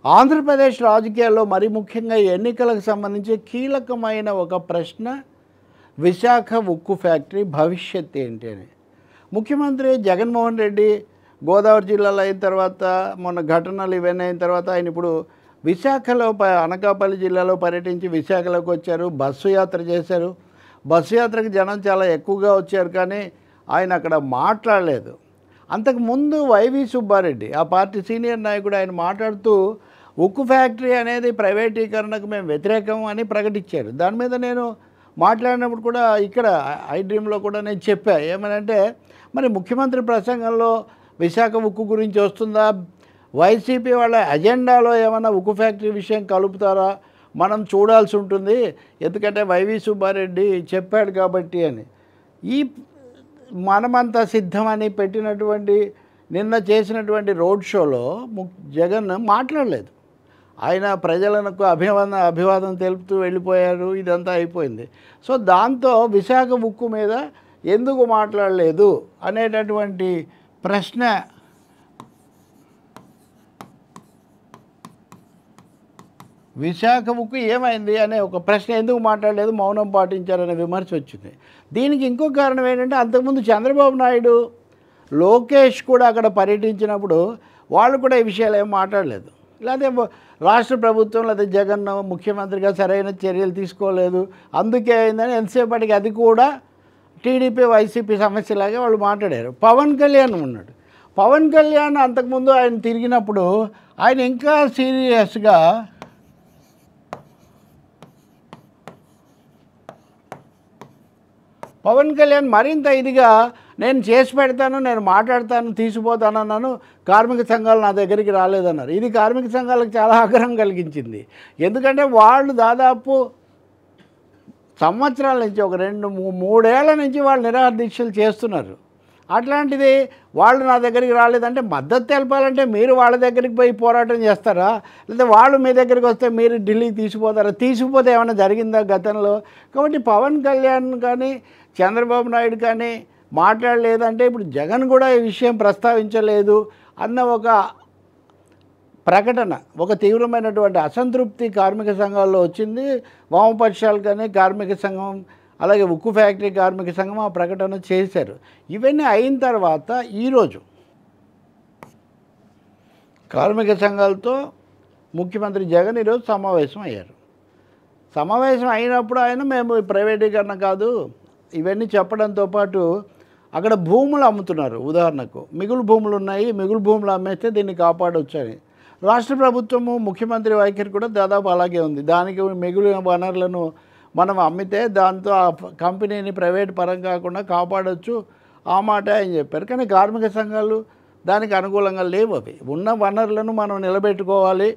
ఆంధ్రప్రదేశ్ రాజకీయాల్లో మరి ముఖ్యంగా ఎన్నికలకు సంబంధించి కీలకమైన ఒక ప్రశ్న విశాఖ ఉక్కు ఫ్యాక్టరీ భవిష్యత్ ఏంటి అని. ముఖ్యమంత్రి జగన్మోహన్ రెడ్డి గోదావరి జిల్లాలో అయిన తర్వాత మొన్న ఘటనలు ఇవన్నీ అయిన తర్వాత ఆయన ఇప్పుడు విశాఖలో అనకాపల్లి జిల్లాలో పర్యటించి విశాఖలోకి వచ్చారు. బస్సు యాత్ర చేశారు. బస్సు యాత్రకు జనం చాలా ఎక్కువగా వచ్చారు, కానీ ఆయన అక్కడ మాట్లాడలేదు. అంతకుముందు వైవి సుబ్బారెడ్డి ఆ పార్టీ సీనియర్ నాయకుడు ఆయన మాట్లాడుతూ ఉక్కు ఫ్యాక్టరీ అనేది ప్రైవేటీకరణకు మేము వ్యతిరేకం అని ప్రకటించారు. దాని మీద నేను మాట్లాడినప్పుడు కూడా ఇక్కడ ఐ డ్రీమ్లో కూడా నేను చెప్పా ఏమనంటే, మరి ముఖ్యమంత్రి ప్రసంగంలో విశాఖ ఉక్కు గురించి వస్తుందా, వైసీపీ వాళ్ళ అజెండాలో ఏమైనా ఉక్కు ఫ్యాక్టరీ విషయం కలుపుతారా, మనం చూడాల్సి ఉంటుంది, ఎందుకంటే వైవి సుబ్బారెడ్డి చెప్పాడు కాబట్టి అని. ఈ మనమంతా సిద్ధమని పెట్టినటువంటి నిన్న చేసినటువంటి రోడ్ షోలో జగన్ మాట్లాడలేదు. ఆయన ప్రజలకు అభివాదం తెలుపుతూ వెళ్ళిపోయారు. ఇదంతా అయిపోయింది. సో దాంతో విశాఖ ఉక్కు మీద ఎందుకు మాట్లాడలేదు అనేటటువంటి ప్రశ్న విశాఖ ఉక్కు ఏమైంది అనే ఒక ప్రశ్న ఎందుకు మాట్లాడలేదు, మౌనం పాటించారనే విమర్శ వచ్చింది. దీనికి ఇంకో కారణం ఏంటంటే, అంతకుముందు చంద్రబాబు నాయుడు, లోకేష్ కూడా అక్కడ పర్యటించినప్పుడు వాళ్ళు కూడా ఈ విషయాలు ఏం మాట్లాడలేదు. లేకపోతే రాష్ట్ర ప్రభుత్వం లేదా జగన్ ముఖ్యమంత్రిగా సరైన చర్యలు తీసుకోలేదు, అందుకే అయిందని ఎంతసేపటికి అది కూడా టీడీపీ వైసీపీ సమస్యలాగే వాళ్ళు మాట్లాడారు. పవన్ కళ్యాణ్ ఉన్నాడు. పవన్ కళ్యాణ్ అంతకుముందు ఆయన తిరిగినప్పుడు ఆయన ఇంకా సీరియస్గా పవన్ కళ్యాణ్ మరింత ఇదిగా నేను చేసి పెడతాను, నేను మాట్లాడతాను, తీసిపోతాను అన్నాను, కార్మిక సంఘాలు నా దగ్గరికి రాలేదన్నారు. ఇది కార్మిక సంఘాలకు చాలా ఆగ్రహం కలిగించింది. ఎందుకంటే వాళ్ళు దాదాపు సంవత్సరాల నుంచి ఒక 2-3 ఏళ్ల నుంచి వాళ్ళు నిరాహార దీక్షలు చేస్తున్నారు. అట్లాంటిది వాళ్ళు నా దగ్గరికి రాలేదంటే మద్దతు తెలపాలంటే మీరు వాళ్ళ దగ్గరికి పోయి పోరాటం చేస్తారా, లేదా వాళ్ళు మీ దగ్గరికి వస్తే మీరు ఢిల్లీకి తీసుకుపోతారా? తీసుకుపోతే ఏమైనా జరిగిందా గతంలో? కాబట్టి పవన్ కళ్యాణ్ కానీ చంద్రబాబు నాయుడు కానీ మాట్లాడలేదంటే ఇప్పుడు జగన్ కూడా ఈ విషయం ప్రస్తావించలేదు అన్న ఒక ప్రకటన, ఒక తీవ్రమైనటువంటి అసంతృప్తి కార్మిక సంఘాల్లో వచ్చింది. వామపక్షాలు కానీ కార్మిక సంఘం, అలాగే ఉక్కు ఫ్యాక్టరీ కార్మిక సంఘం ఆ ప్రకటన చేశారు. ఇవన్నీ అయిన తర్వాత ఈరోజు కార్మిక సంఘాలతో ముఖ్యమంత్రి జగన్ ఈరోజు సమావేశం అయ్యారు. సమావేశం అయినప్పుడు ఆయన మేము ప్రైవేటీకరణ కాదు ఇవన్నీ చెప్పడంతో పాటు అక్కడ భూములు అమ్ముతున్నారు. ఉదాహరణకు మిగులు భూములు ఉన్నాయి, మిగులు భూములు అమ్మేస్తే దీన్ని కాపాడొచ్చని రాష్ట్ర ప్రభుత్వము ముఖ్యమంత్రి వైఖరి కూడా దాదాపు అలాగే ఉంది. దానికి మిగులు వనరులను మనం అమ్మితే దాంతో ఆ కంపెనీని ప్రైవేట్ పరం కాకుండా కాపాడవచ్చు, ఆ మాట ఆయన చెప్పారు. కానీ కార్మిక సంఘాలు దానికి అనుకూలంగా లేవు. అవి ఉన్న వనరులను మనం నిలబెట్టుకోవాలి.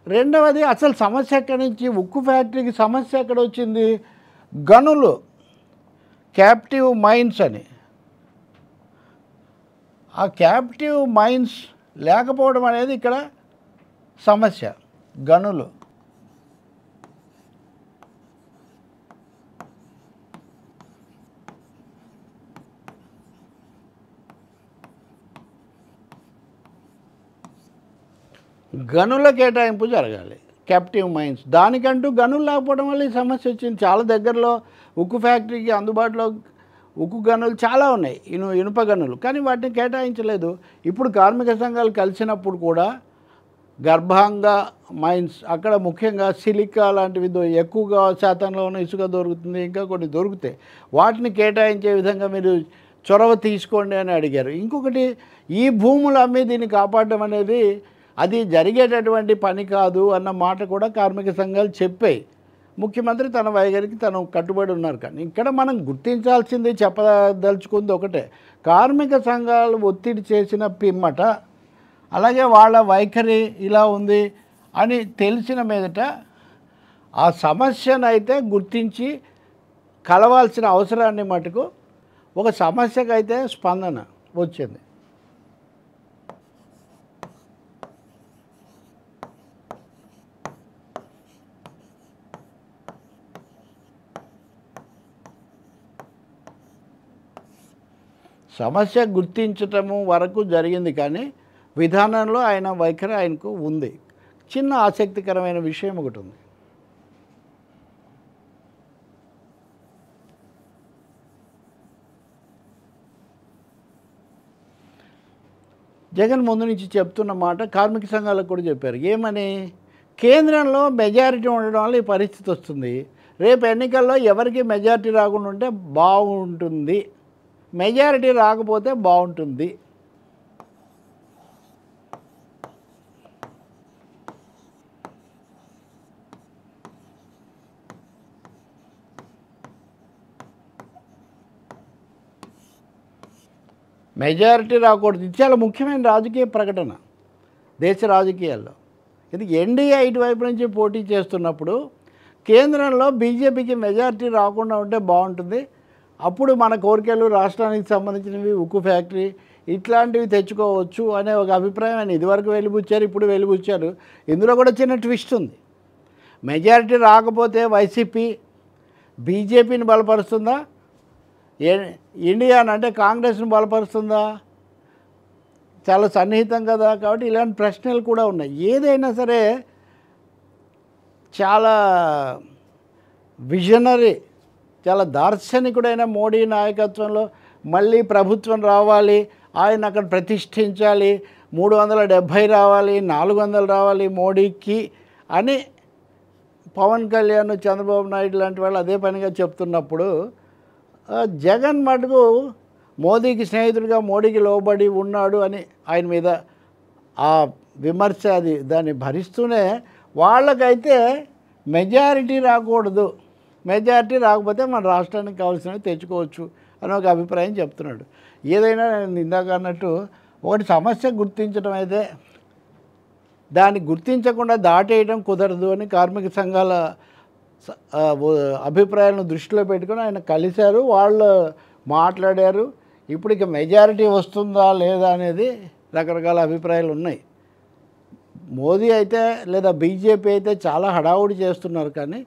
రెండవది, అసలు సమస్య ఎక్కడి నుంచి, ఉక్కు ఫ్యాక్టరీకి సమస్య ఎక్కడ వచ్చింది? గనులు, క్యాప్టివ్ మైన్స్ అని. ఆ క్యాప్టివ్ మైన్స్ లేకపోవడం అనేది ఇక్కడ సమస్య. గనులు గనుల కేటాయింపు జరగాలి, క్యాప్టివ్ మైన్స్. దానికంటూ గనులు లేకపోవడం వల్ల ఈ సమస్య వచ్చింది. చాలా దగ్గరలో ఉక్కు ఫ్యాక్టరీకి అందుబాటులో ఉక్కు గనులు చాలా ఉన్నాయి, ఇనుప గనులు, కానీ వాటిని కేటాయించలేదు. ఇప్పుడు కార్మిక సంఘాలు కలిసినప్పుడు కూడా గర్భాంగ మైన్స్, అక్కడ ముఖ్యంగా సిలికా లాంటివి ఎక్కువగా శాతంలో ఉన్న ఇసుక దొరుకుతుంది, ఇంకా కొన్ని దొరుకుతాయి, వాటిని కేటాయించే విధంగా మీరు చొరవ తీసుకోండి అని అడిగారు. ఇంకొకటి, ఈ భూములు అమ్మి దీన్ని కాపాడడం అనేది అది జరిగేటటువంటి పని కాదు అన్న మాట కూడా కార్మిక సంఘాలు చెప్పాయి. ముఖ్యమంత్రి తన వైఖరికి తను కట్టుబడి ఉన్నారు. కానీ ఇక్కడ మనం గుర్తించాల్సింది, చెప్పదలుచుకుంది ఒకటే, కార్మిక సంఘాలు ఒత్తిడి చేసిన పిమ్మట, అలాగే వాళ్ళ వైఖరి ఇలా ఉంది అని తెలిసిన మీదట ఆ సమస్యను అయితే గుర్తించి కలవాల్సిన అవసరాన్ని మటుకు ఒక సమస్యకైతే స్పందన వచ్చింది. సమస్య గుర్తించటము వరకు జరిగింది, కానీ విధానంలో ఆయన వైఖరి ఆయనకు ఉంది. చిన్న ఆసక్తికరమైన విషయం ఒకటి ఉంది. జగన్ ముందు నుంచి చెప్తున్న మాట కార్మిక సంఘాలకు కూడా చెప్పారు. ఏమని? కేంద్రంలో మెజారిటీ ఉండడం వల్ల ఈ పరిస్థితి వస్తుంది. రేపు ఎన్నికల్లో ఎవరికి మెజారిటీ రాకుండా ఉంటే బాగుంటుంది, మెజారిటీ రాకపోతే బాగుంటుంది. మెజారిటీ రాకూడదు. ఇది చాలా ముఖ్యమైన రాజకీయ ప్రకటన దేశ రాజకీయాల్లో. ఇది ఎన్డీఏ ఇటువైపు నుంచి పోటీ చేస్తున్నప్పుడు కేంద్రంలో బీజేపీకి మెజారిటీ రాకుండా ఉంటే బాగుంటుంది, అప్పుడు మన కోరికలు రాష్ట్రానికి సంబంధించినవి, ఉక్కు ఫ్యాక్టరీ ఇట్లాంటివి తెచ్చుకోవచ్చు అనే ఒక అభిప్రాయం ఆయన ఇదివరకు వెలిబుచ్చారు, ఇప్పుడు వెలిబుచ్చారు. ఇందులో కూడా చిన్న ట్విస్ట్ ఉంది. మెజారిటీ రాకపోతే వైసీపీ బీజేపీని బలపరుస్తుందా, ఇండియాని అంటే కాంగ్రెస్ను బలపరుస్తుందా? చాలా సన్నిహితం కదా. కాబట్టి ఇలాంటి ప్రశ్నలు కూడా ఉన్నాయి. ఏదైనా సరే చాలా విజనరీ, చాలా దార్శనికుడైన మోడీ నాయకత్వంలో మళ్ళీ ప్రభుత్వం రావాలి, ఆయన అక్కడ ప్రతిష్ఠించాలి, 370 రావాలి, 400 రావాలి మోడీకి అని పవన్ కళ్యాణ్, చంద్రబాబు నాయుడు లాంటి వాళ్ళు అదే పనిగా చెప్తున్నప్పుడు జగన్ మటుకు మోదీకి స్నేహితుడిగా మోడీకి లోబడి ఉన్నాడు అని ఆయన మీద ఆ విమర్శ, అది దాన్ని భరిస్తూనే వాళ్ళకైతే మెజారిటీ రాకూడదు, మెజారిటీ రాకపోతే మన రాష్ట్రానికి కావాల్సినవి తెచ్చుకోవచ్చు అని ఒక అభిప్రాయం చెప్తున్నాడు. ఏదైనా నేను ఇందాక అన్నట్టు ఒకటి సమస్య గుర్తించడం అయితే దాన్ని గుర్తించకుండా దాటేయడం కుదరదు అని కార్మిక సంఘాల అభిప్రాయాలను దృష్టిలో పెట్టుకొని ఆయన కలిశారు, వాళ్ళు మాట్లాడారు. ఇప్పుడు ఇక మెజారిటీ వస్తుందా లేదా అనేది రకరకాల అభిప్రాయాలు ఉన్నాయి. మోదీ అయితే లేదా బీజేపీ అయితే చాలా హడావుడి చేస్తున్నారు, కానీ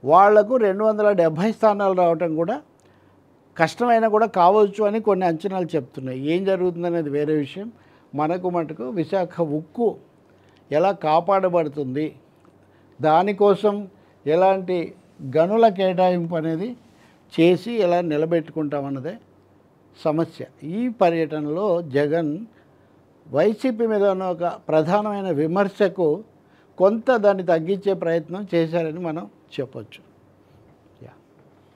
వాళ్లకు 270 స్థానాలు రావటం కూడా కష్టమైనా కూడా కావచ్చు అని కొన్ని అంచనాలు చెప్తున్నాయి. ఏం జరుగుతుందనేది వేరే విషయం. మనకు మటుకు విశాఖ ఉక్కు ఎలా కాపాడబడుతుంది, దానికోసం ఎలాంటి గనుల కేటాయింపు అనేది చేసి ఎలా నిలబెట్టుకుంటామన్నదే సమస్య. ఈ పర్యటనలో జగన్ వైసీపీ మీద ఉన్న ఒక ప్రధానమైన విమర్శకు కొంత దాన్ని తగ్గించే ప్రయత్నం చేశారని మనం చెప్పొచ్చు.